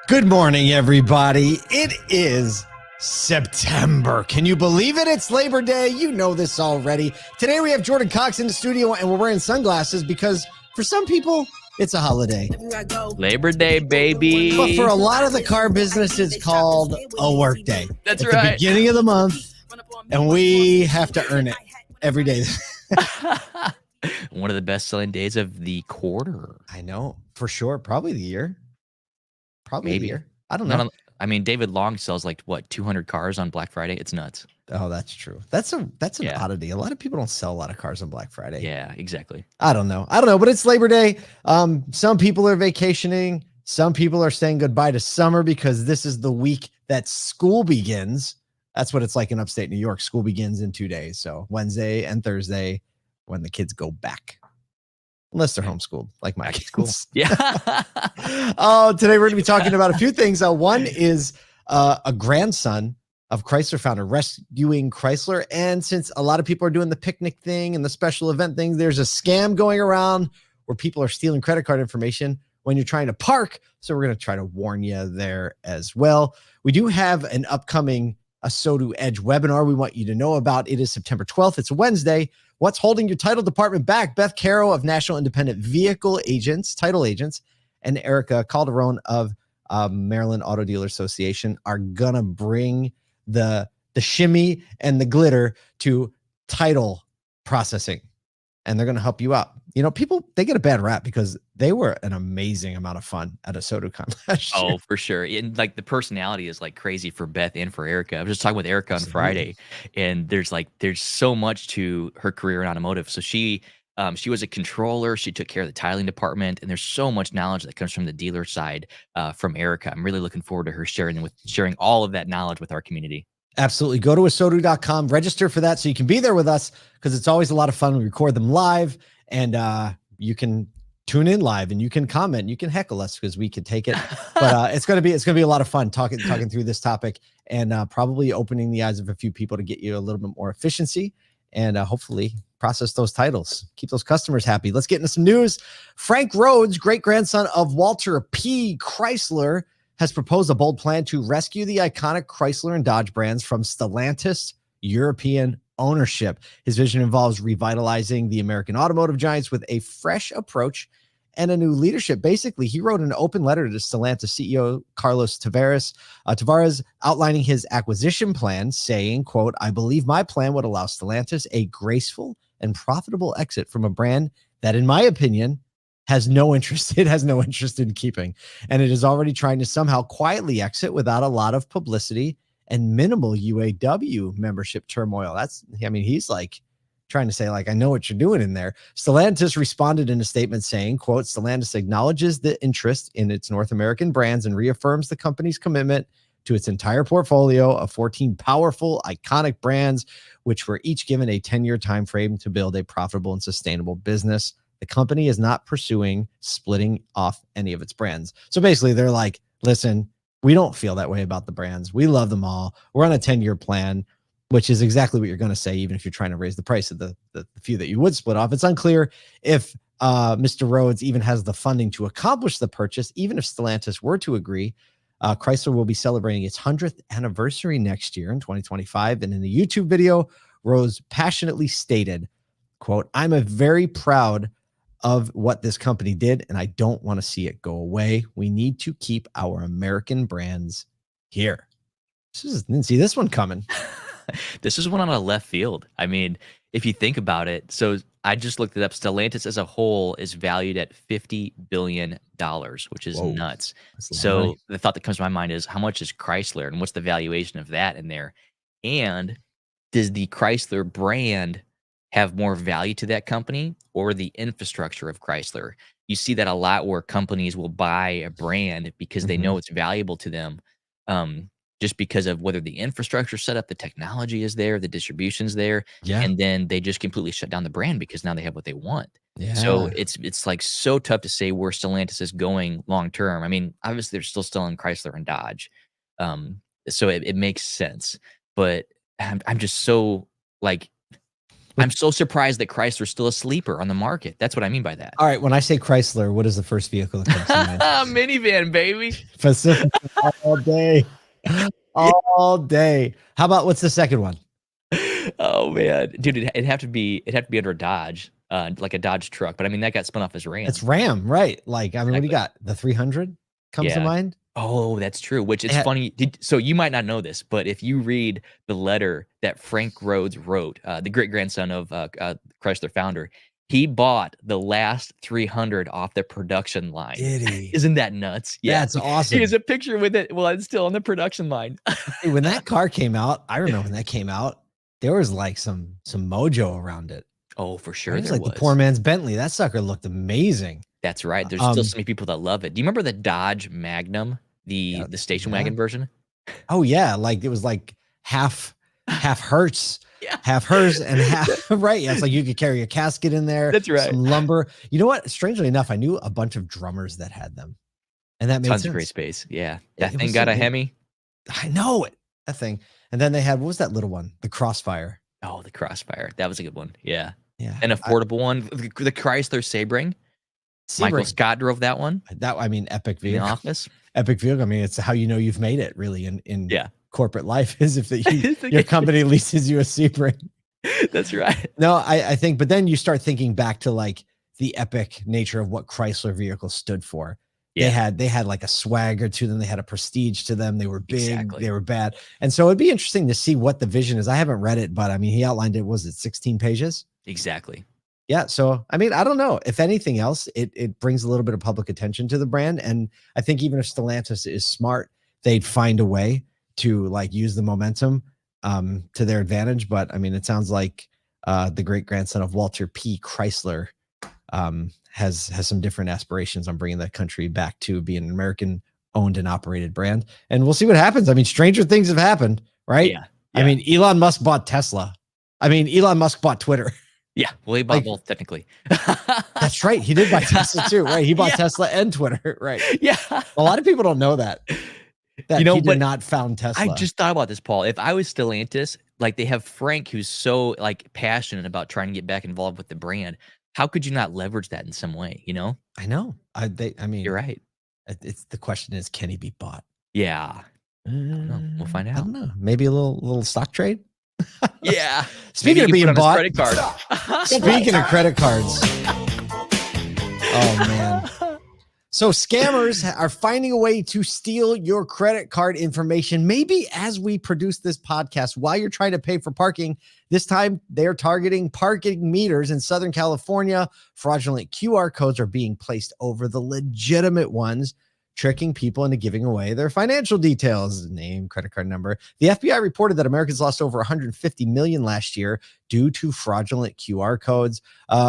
Good morning, everybody. It is September. Can you believe it? It's Labor Day. You know this already. Today we have Jordan Cox in the studio and we're wearing sunglasses because for some people, it's a holiday. Labor Day, baby. But for a lot of the car business, it's called a work day. That's it's right. The beginning of the month, and we have to earn it every day. One of the best-selling days of the quarter. I know, for sure. Probably the year. Probably Maybe. the year. I don't know. I mean, David Long sells like, what, 200 cars on Black Friday? It's nuts. Oh, that's true. That's an oddity. A lot of people don't sell a lot of cars on Black Friday. Yeah, exactly. I don't know, but it's Labor Day. Some people are vacationing. Some people are saying goodbye to summer because this is the week that school begins. That's what it's like in upstate New York. School begins in 2 days. So Wednesday and Thursday when the kids go back. Unless they're homeschooled, like my kids. Yeah. Today we're going to be talking about a few things. One is a grandson of Chrysler founder rescuing Chrysler. And since a lot of people are doing the picnic thing and the special event thing, there's a scam going around where people are stealing credit card information when you're trying to park. So we're going to try to warn you there as well. We do have an upcoming ASOTU Edge webinar we want you to know about. It is September 12th. It's a Wednesday. What's holding your title department back? Beth Caro of National Independent Vehicle Agents, Title Agents, and Erica Calderon of Maryland Auto Dealer Association are going to bring the shimmy and the glitter to title processing, and they're going to help you out. You know, people, they get a bad rap because they were an amazing amount of fun at ASOTUCon last year. Oh, for sure. And like the personality is like crazy for Beth and for Erica. I was just talking with Erica on Friday, and there's so much to her career in automotive. So she was a controller. She took care of the titling department, and there's so much knowledge that comes from the dealer side from Erica. I'm really looking forward to her sharing all of that knowledge with our community. Absolutely. Go to ASOTU.com, register for that so you can be there with us because it's always a lot of fun. We record them live, and you can tune in live and you can comment, you can heckle us because we can take it. But it's gonna be a lot of fun talking through this topic and probably opening the eyes of a few people to get you a little bit more efficiency and hopefully process those titles, keep those customers happy. Let's get into some news. Frank Rhodes, great grandson of Walter P. Chrysler, has proposed a bold plan to rescue the iconic Chrysler and Dodge brands from Stellantis European ownership. His vision involves revitalizing the American automotive giants with a fresh approach and a new leadership. Basically, he wrote an open letter to Stellantis CEO Carlos Tavares outlining his acquisition plan, saying, quote, "I believe my plan would allow Stellantis a graceful and profitable exit from a brand that, in my opinion, has no interest. It has no interest in keeping. And it is already trying to somehow quietly exit without a lot of publicity and minimal UAW membership turmoil." He's like trying to say, like, I know what you're doing in there. Stellantis responded in a statement saying, quote, "Stellantis acknowledges the interest in its North American brands and reaffirms the company's commitment to its entire portfolio of 14 powerful, iconic brands, which were each given a 10-year time frame to build a profitable and sustainable business. The company is not pursuing splitting off any of its brands." So basically, they're like, listen, we don't feel that way about the brands. We love them all. We're on a 10-year plan, which is exactly what you're going to say, even if you're trying to raise the price of the few that you would split off. It's unclear if Mr. Rhodes even has the funding to accomplish the purchase. Even if Stellantis were to agree, Chrysler will be celebrating its 100th anniversary next year in 2025. And in the YouTube video, Rhodes passionately stated, quote, "I'm very proud of what this company did, and I don't want to see it go away. We need to keep our American brands here." Didn't see this one coming. This is one on a left field. I mean, if you think about it, so I just looked it up. Stellantis as a whole is valued at $50 billion, which is nuts. So the thought that comes to my mind is, how much is Chrysler and what's the valuation of that in there? And does the Chrysler brand have more value to that company or the infrastructure of Chrysler? You see that a lot where companies will buy a brand because they know it's valuable to them, just because of whether the infrastructure set up, the technology is there, the distribution's there, and then they just completely shut down the brand because now they have what they want. So it's like so tough to say where Stellantis is going long term. I mean, obviously they're still selling Chrysler and Dodge, so it makes sense. But I'm just so like, I'm so surprised that Chrysler's still a sleeper on the market. That's what I mean by that. All right, when I say Chrysler, what is the first vehicle that comes to mind? Minivan, baby. Pacifica all day. All day. How about what's the second one? Oh man, dude, it'd have to be under a Dodge, like a Dodge truck. But I mean, that got spun off as Ram. It's Ram, right? Like, I mean, what do you got? The 300 comes to mind. Oh, that's true. Which it's funny. So you might not know this, but if you read the letter that Frank Rhodes wrote, the great grandson of Chrysler founder, he bought the last 300 off the production line. Did he? Isn't that nuts? Yeah, that's awesome. Here's a picture with it. Well, it's still on the production line. Hey, when that car came out, I remember when that came out, there was like some mojo around it. Oh, for sure. It was like the poor man's Bentley. That sucker looked amazing. That's right. There's still so many people that love it. Do you remember the Dodge Magnum, the station wagon version? Oh yeah, like it was like half Hertz, half hers, and half right. Yeah, it's like you could carry a casket in there. That's right. Some lumber. You know what? Strangely enough, I knew a bunch of drummers that had them, and that made tons sense. of great space. Yeah, that thing got a Hemi. I know it. That thing. And then they had, what was that little one? The Crossfire. Oh, the Crossfire. That was a good one. Yeah. Yeah. An affordable one. The Chrysler Sebring. Michael Scott drove that one. I mean, epic vehicle. In the office. Epic vehicle. I mean, it's how you know you've made it really in corporate life is if your company leases you a Sebring. That's right. No, I think, but then you start thinking back to like the epic nature of what Chrysler vehicles stood for. Yeah. They had like a swagger to them. They had a prestige to them. They were big. They were bad. And so it'd be interesting to see what the vision is. I haven't read it, but I mean, he outlined it. Was it 16 pages? Exactly. Yeah. So, I mean, I don't know. If anything else, it brings a little bit of public attention to the brand. And I think even if Stellantis is smart, they'd find a way to like use the momentum to their advantage. But I mean, it sounds like the great grandson of Walter P. Chrysler has some different aspirations on bringing that country back to being an American owned and operated brand. And we'll see what happens. I mean, stranger things have happened, right? Yeah. I mean, Elon Musk bought Tesla. I mean, Elon Musk bought Twitter. Yeah. Well, he bought both technically. That's right. He did buy Tesla too, right? He bought Tesla and Twitter, right? Yeah. A lot of people don't know that he did not found Tesla. I just thought about this, Paul. If I was Stellantis, like they have Frank, who's so like passionate about trying to get back involved with the brand. How could you not leverage that in some way? You know? I know. I mean, you're right. It's the question is, can he be bought? Yeah. I don't know. We'll find out. I don't know. Maybe a little stock trade. Yeah. Speaking of being bought, credit card. Speaking of credit cards. Oh man. So scammers are finding a way to steal your credit card information. Maybe as we produce this podcast, while you're trying to pay for parking, this time they're targeting parking meters in Southern California. Fraudulent QR codes are being placed over the legitimate ones, tricking people into giving away their financial details, name, credit card number. The FBI reported that Americans lost over 150 million last year due to fraudulent QR codes.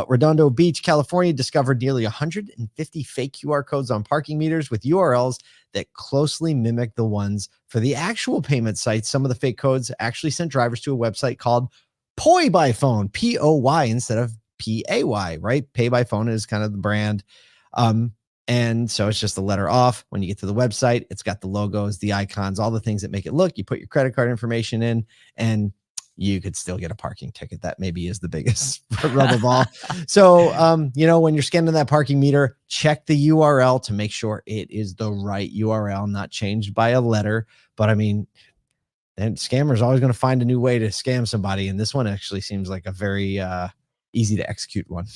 Redondo Beach, California discovered nearly 150 fake QR codes on parking meters with URLs that closely mimic the ones for the actual payment sites. Some of the fake codes actually sent drivers to a website called Pay by Phone, P-O-Y instead of P-A-Y, right? Pay by Phone is kind of the brand. And so it's just a letter off. When you get to the website, it's got the logos, the icons, all the things that make it look. You put your credit card information in and you could still get a parking ticket. That maybe is the biggest rub of all. So, when you're scanning that parking meter, check the URL to make sure it is the right URL, not changed by a letter. But I mean, then scammers always going to find a new way to scam somebody. And this one actually seems like a very easy to execute one.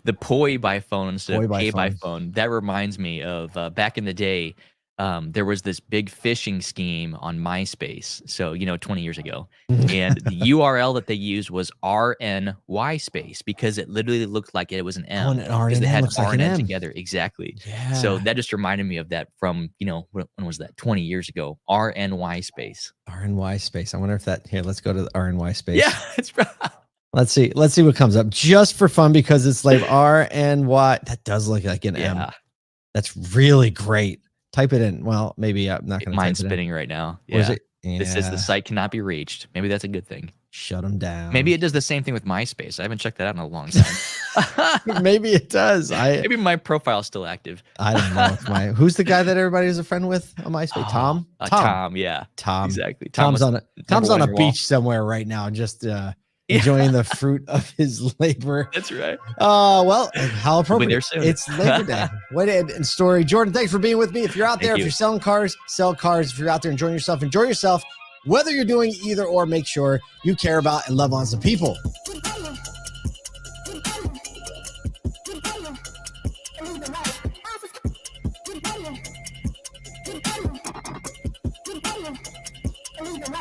The Pay by Phone instead of Pay by Phone. That reminds me of back in the day, there was this big phishing scheme on MySpace. So, 20 years ago. And the URL that they used was RNY space because it literally looked like it was an M. Oh, and because they had looks R like and an N M together. Exactly. Yeah. So that just reminded me of that from, when was that? 20 years ago. RNY space. RNY space. I wonder if here, let's go to the RNY space. Yeah, it's Let's see what comes up just for fun because it's like RNY. That does look like an M. That's really great. Type it in. Well, maybe I'm not going to. Mine's spinning right now. Yeah. This says the site cannot be reached. Maybe that's a good thing. Shut them down. Maybe it does the same thing with MySpace. I haven't checked that out in a long time. Maybe it does. Maybe my profile's still active. I don't know. Who's the guy that everybody is a friend with on MySpace? Tom? Tom, yeah. Tom. Exactly. Tom's on a beach somewhere right now. Just enjoying the fruit of his labor. That's right. Well, how appropriate. soon. It's Labor Day. What a story. Jordan, thanks for being with me. If you're out there, if you're selling cars, sell cars. If you're out there enjoying yourself, enjoy yourself. Whether you're doing either or, make sure you care about and love on some people.